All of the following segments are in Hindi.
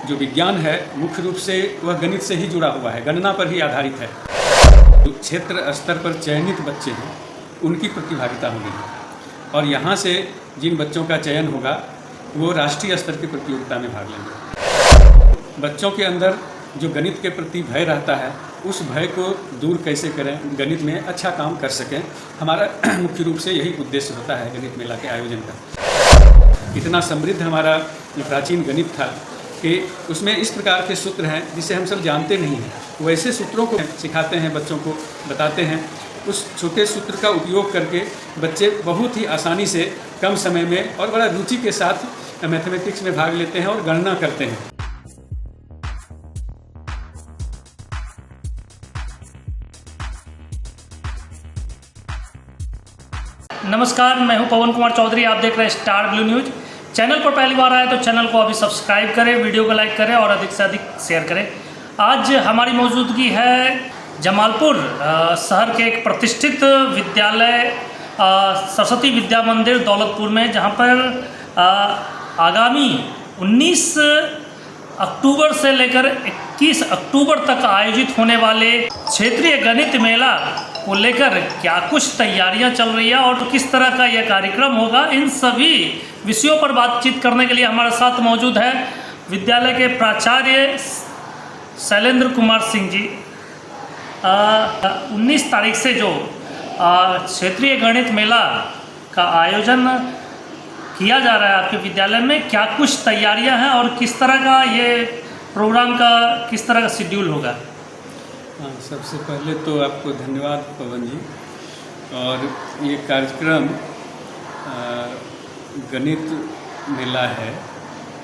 जो विज्ञान है मुख्य रूप से वह गणित से ही जुड़ा हुआ है, गणना पर ही आधारित है। जो क्षेत्र स्तर पर चयनित बच्चे हैं उनकी प्रतिभागिता होगी और यहाँ से जिन बच्चों का चयन होगा वो राष्ट्रीय स्तर की प्रतियोगिता में भाग लेंगे। बच्चों के अंदर जो गणित के प्रति भय रहता है उस भय को दूर कैसे करें, गणित में अच्छा काम कर सकें, हमारा मुख्य रूप से यही उद्देश्य होता है गणित मेला के आयोजन का। इतना समृद्ध हमारा प्राचीन गणित था कि उसमें इस प्रकार के सूत्र हैं जिसे हम सब जानते नहीं हैं, वैसे सूत्रों को सिखाते हैं, बच्चों को बताते हैं। उस छोटे सूत्र का उपयोग करके बच्चे बहुत ही आसानी से कम समय में और बड़ा रुचि के साथ मैथमेटिक्स में भाग लेते हैं और गणना करते हैं। नमस्कार, मैं हूं पवन कुमार चौधरी। आप देख रहे हैं स्टार ब्लू न्यूज। चैनल पर पहली बार आए तो चैनल को अभी सब्सक्राइब करें, वीडियो को लाइक करें और अधिक से अधिक शेयर करें। आज हमारी मौजूदगी है जमालपुर शहर के एक प्रतिष्ठित विद्यालय सरस्वती विद्या मंदिर दौलतपुर में, जहां पर आगामी 19 अक्टूबर से लेकर 21 अक्टूबर तक आयोजित होने वाले क्षेत्रीय गणित मेला को लेकर क्या कुछ तैयारियां चल रही है और किस तरह का यह कार्यक्रम होगा, इन सभी विषयों पर बातचीत करने के लिए हमारे साथ मौजूद है विद्यालय के प्राचार्य शैलेंद्र कुमार सिंह जी। 19 तारीख से जो क्षेत्रीय गणित मेला का आयोजन किया जा रहा है आपके विद्यालय में, क्या कुछ तैयारियां हैं और किस तरह का ये प्रोग्राम का किस तरह का शेड्यूल होगा? सबसे पहले तो आपको धन्यवाद पवन जी। और ये कार्यक्रम गणित मेला है।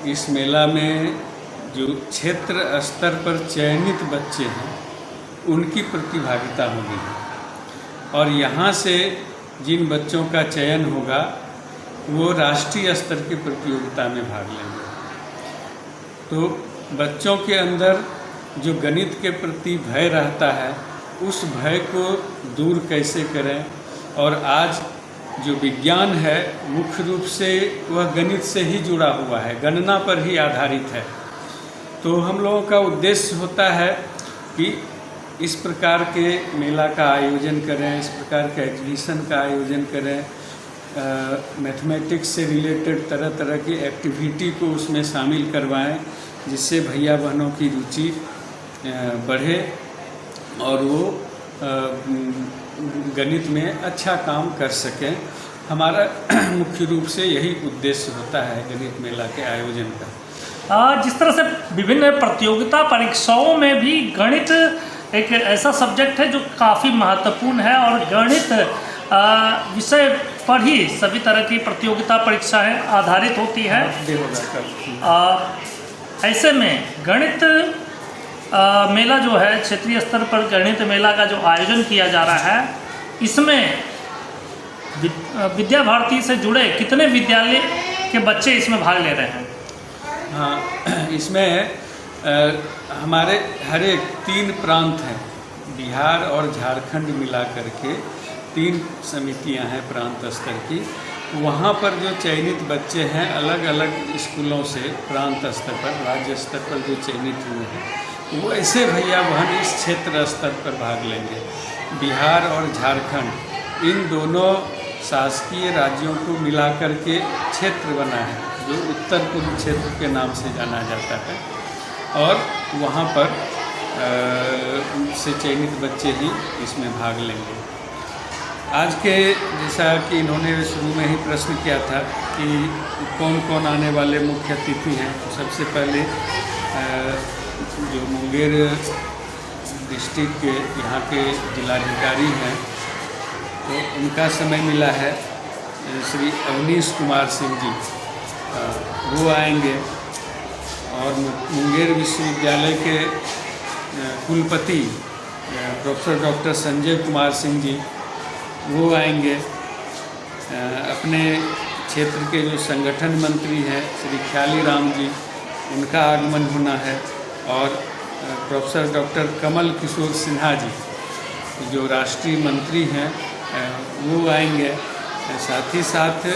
इस मेला में जो क्षेत्र स्तर पर चयनित बच्चे हैं उनकी प्रतिभागिता होगी और यहाँ से जिन बच्चों का चयन होगा वो राष्ट्रीय स्तर की प्रतियोगिता में भाग लेंगे। तो बच्चों के अंदर जो गणित के प्रति भय रहता है उस भय को दूर कैसे करें, और आज जो विज्ञान है मुख्य रूप से वह गणित से ही जुड़ा हुआ है, गणना पर ही आधारित है। तो हम लोगों का उद्देश्य होता है कि इस प्रकार के मेला का आयोजन करें, इस प्रकार के एग्जीबिशन का आयोजन करें, मैथमेटिक्स से रिलेटेड तरह तरह की एक्टिविटी को उसमें शामिल करवाएं, जिससे भैया बहनों की रुचि बढ़े और वो गणित में अच्छा काम कर सकें। हमारा मुख्य रूप से यही उद्देश्य होता है गणित मेला के आयोजन का। जिस तरह से विभिन्न प्रतियोगिता परीक्षाओं में भी गणित एक ऐसा सब्जेक्ट है जो काफ़ी महत्वपूर्ण है और गणित विषय पर ही सभी तरह की प्रतियोगिता परीक्षाएं आधारित होती है। ऐसे में गणित मेला जो है, क्षेत्रीय स्तर पर गणित मेला का जो आयोजन किया जा रहा है, इसमें विद्या भारती से जुड़े कितने विद्यालय के बच्चे इसमें भाग ले रहे हैं? हाँ, इसमें हमारे हर एक 3 प्रांत हैं, बिहार और झारखंड मिला करके 3 समितियां हैं प्रांत स्तर की। वहाँ पर जो चयनित बच्चे हैं अलग अलग स्कूलों से प्रांत स्तर पर, राज्य स्तर पर जो चयनित हुए हैं वो ऐसे भैया बहन इस क्षेत्र स्तर पर भाग लेंगे। बिहार और झारखंड इन दोनों शासकीय राज्यों को मिलाकर के क्षेत्र बना है जो उत्तर पूर्व क्षेत्र के नाम से जाना जाता है, और वहाँ पर से चयनित बच्चे ही इसमें भाग लेंगे। आज के जैसा कि इन्होंने शुरू में ही प्रश्न किया था कि कौन कौन आने वाले मुख्य अतिथि हैं, तो सबसे पहले जो मुंगेर डिस्ट्रिक्ट के यहाँ के जिलाधिकारी हैं तो उनका समय मिला है, श्री अवनीश कुमार सिंह जी, वो आएंगे। और मुंगेर विश्वविद्यालय के कुलपति प्रोफेसर डॉक्टर संजय कुमार सिंह जी, वो आएंगे। अपने क्षेत्र के जो संगठन मंत्री हैं श्री ख्याली राम जी, उनका आगमन होना है। और प्रोफेसर डॉक्टर कमल किशोर सिन्हा जी जो राष्ट्रीय मंत्री हैं वो आएंगे। साथ ही साथ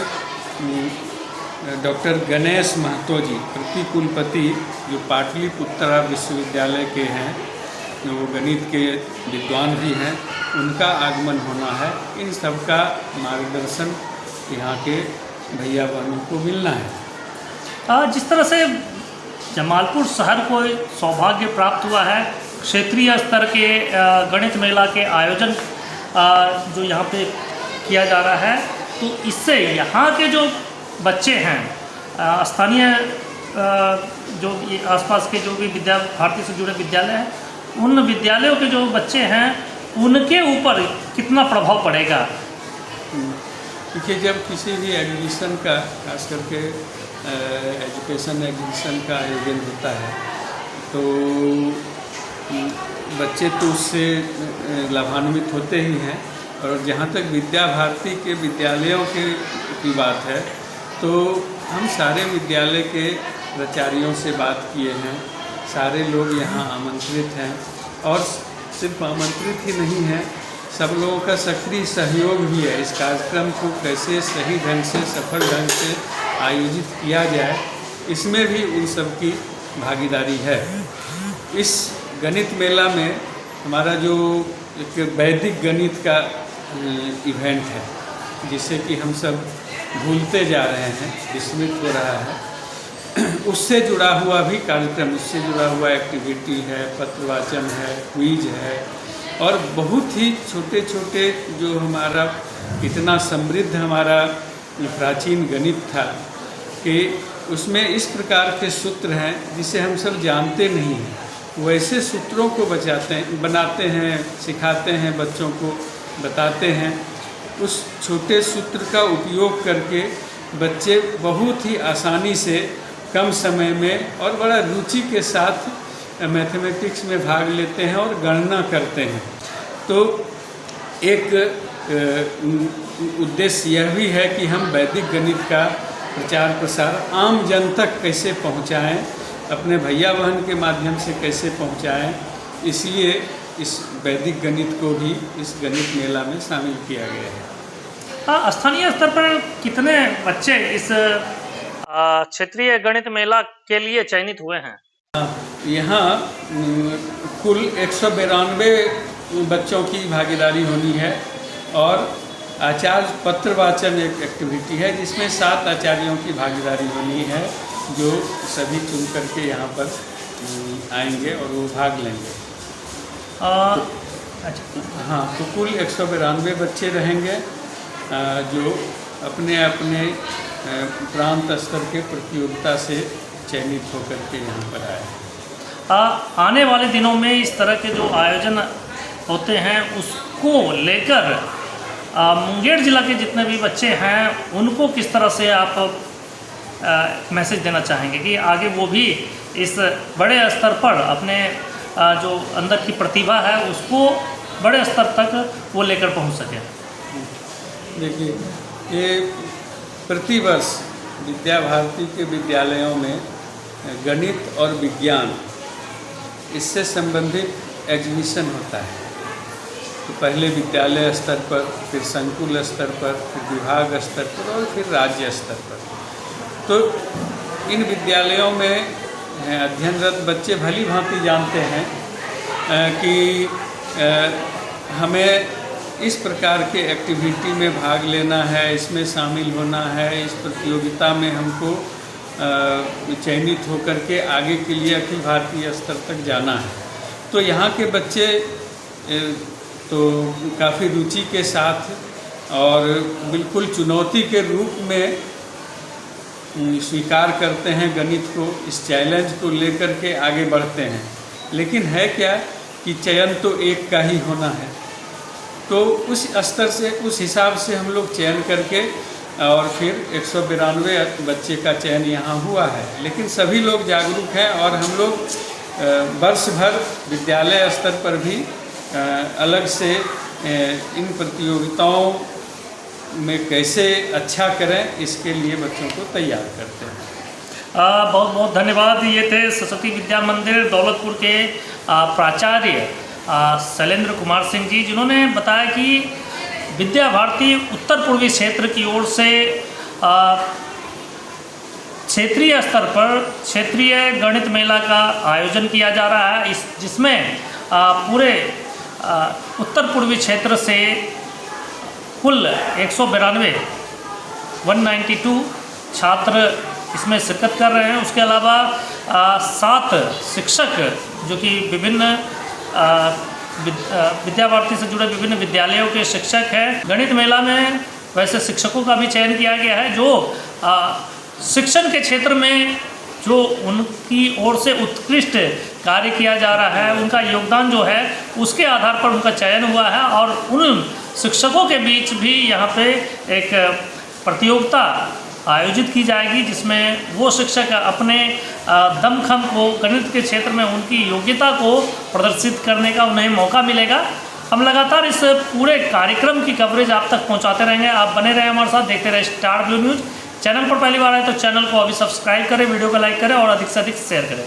डॉक्टर गणेश महतो जी प्रति कुलपति जो पाटलिपुत्रा विश्वविद्यालय के हैं, वो गणित के विद्वान भी हैं, उनका आगमन होना है। इन सब का मार्गदर्शन यहाँ के भैया बहनों को मिलना है। जिस तरह से जमालपुर शहर को सौभाग्य प्राप्त हुआ है क्षेत्रीय स्तर के गणित मेला के आयोजन जो यहाँ पे किया जा रहा है, तो इससे यहाँ के जो बच्चे हैं स्थानीय जो आसपास के जो भी विद्या भारती से जुड़े विद्यालय हैं, उन विद्यालयों के जो बच्चे हैं उनके ऊपर कितना प्रभाव पड़ेगा? देखिए, जब किसी भी एग्जीबिशन का, खास करके एजुकेशन एग्जीबिशन का आयोजन होता है, तो बच्चे तो उससे लाभान्वित होते ही हैं। और जहाँ तक विद्या भारती के विद्यालयों की बात है, तो हम सारे विद्यालय के प्राचार्यों से बात किए हैं, सारे लोग यहाँ आमंत्रित हैं। और सिर्फ आमंत्रित ही नहीं है, सब लोगों का सक्रिय सहयोग भी है। इस कार्यक्रम को कैसे सही ढंग से, सफल ढंग से आयोजित किया जाए, इसमें भी उन सब की भागीदारी है। इस गणित मेला में हमारा जो एक वैदिक गणित का इवेंट है, जिसे कि हम सब भूलते जा रहे हैं, विस्मृत हो रहा है, उससे जुड़ा हुआ भी कार्यक्रम, उससे जुड़ा हुआ एक्टिविटी है, पत्रवाचन है, क्विज है, और बहुत ही छोटे छोटे जो हमारा इतना समृद्ध हमारा प्राचीन गणित था कि उसमें इस प्रकार के सूत्र हैं जिसे हम सब जानते नहीं हैं। वैसे सूत्रों को बनाते हैं, सिखाते हैं, बच्चों को बताते हैं। उस छोटे सूत्र का उपयोग करके बच्चे बहुत ही आसानी से कम समय में और बड़ा रुचि के साथ मैथमेटिक्स में भाग लेते हैं और गणना करते हैं। तो एक उद्देश्य यह भी है कि हम वैदिक गणित का प्रचार प्रसार आम जन तक कैसे पहुंचाएं, अपने भैया बहन के माध्यम से कैसे पहुंचाएं, इसलिए इस वैदिक गणित को भी इस गणित मेला में शामिल किया गया है। स्थानीय स्तर पर कितने बच्चे इस क्षेत्रीय गणित मेला के लिए चयनित हुए हैं? यहाँ कुल 192 बच्चों की भागीदारी होनी है। और आचार्य पत्रवाचन एक एक्टिविटी है जिसमें 7 आचार्यों की भागीदारी होनी है, जो सभी चुन करके यहाँ पर आएंगे और वो भाग लेंगे। अच्छा, हाँ, तो कुल 192 बच्चे रहेंगे जो अपने अपने प्रांत स्तर के प्रतियोगिता से चयनित होकर के यहाँ पर आए। आने वाले दिनों में इस तरह के जो आयोजन होते हैं उसको लेकर मुंगेर जिला के जितने भी बच्चे हैं उनको किस तरह से आप मैसेज देना चाहेंगे कि आगे वो भी इस बड़े स्तर पर अपने जो अंदर की प्रतिभा है उसको बड़े स्तर तक वो लेकर पहुंच सके? देखिए, ये प्रतिवर्ष विद्या भारती के विद्यालयों में गणित और विज्ञान इससे संबंधित एग्जीबिशन होता है। तो पहले विद्यालय स्तर पर, फिर संकुल स्तर पर, फिर विभाग स्तर पर और फिर राज्य स्तर पर। तो इन विद्यालयों में अध्ययनरत बच्चे भली भांति जानते हैं कि हमें इस प्रकार के एक्टिविटी में भाग लेना है, इसमें शामिल होना है, इस प्रतियोगिता में हमको चयनित होकर के आगे के लिए अखिल भारतीय स्तर तक जाना है। तो यहाँ के बच्चे तो काफ़ी रुचि के साथ और बिल्कुल चुनौती के रूप में स्वीकार करते हैं गणित को, इस चैलेंज को लेकर के आगे बढ़ते हैं। लेकिन है क्या कि चयन तो एक का ही होना है, तो उस स्तर से, उस हिसाब से हम लोग चयन करके और फिर 192 बच्चे का चयन यहाँ हुआ है। लेकिन सभी लोग जागरूक हैं और हम लोग वर्ष भर विद्यालय स्तर पर भी अलग से इन प्रतियोगिताओं में कैसे अच्छा करें इसके लिए बच्चों को तैयार करते हैं। बहुत बहुत धन्यवाद। ये थे सरस्वती विद्या मंदिर दौलतपुर के प्राचार्य शैलेंद्र कुमार सिंह जी, जिन्होंने बताया कि विद्या भारती उत्तर पूर्वी क्षेत्र की ओर से क्षेत्रीय स्तर पर क्षेत्रीय गणित मेला का आयोजन किया जा रहा है, जिसमें पूरे उत्तर पूर्वी क्षेत्र से कुल 192 छात्र इसमें शिरकत कर रहे हैं। उसके अलावा 7 शिक्षक जो कि विभिन्न विद्यावारिधि से जुड़े विभिन्न विद्यालयों के शिक्षक हैं। गणित मेला में वैसे शिक्षकों का भी चयन किया गया है जो शिक्षण के क्षेत्र में जो उनकी ओर से उत्कृष्ट कार्य किया जा रहा है, उनका योगदान जो है उसके आधार पर उनका चयन हुआ है। और उन शिक्षकों के बीच भी यहाँ पे एक प्रतियोगिता आयोजित की जाएगी, जिसमें वो शिक्षक अपने दमखम को गणित के क्षेत्र में उनकी योग्यता को प्रदर्शित करने का उन्हें मौका मिलेगा। हम लगातार इस पूरे कार्यक्रम की कवरेज आप तक पहुंचाते रहेंगे। आप बने रहें हमारे साथ, देखते रहे स्टार ब्लू न्यूज़। चैनल पर पहली बार आए तो चैनल को अभी सब्सक्राइब करें, वीडियो को लाइक करें और अधिक से अधिक शेयर करें।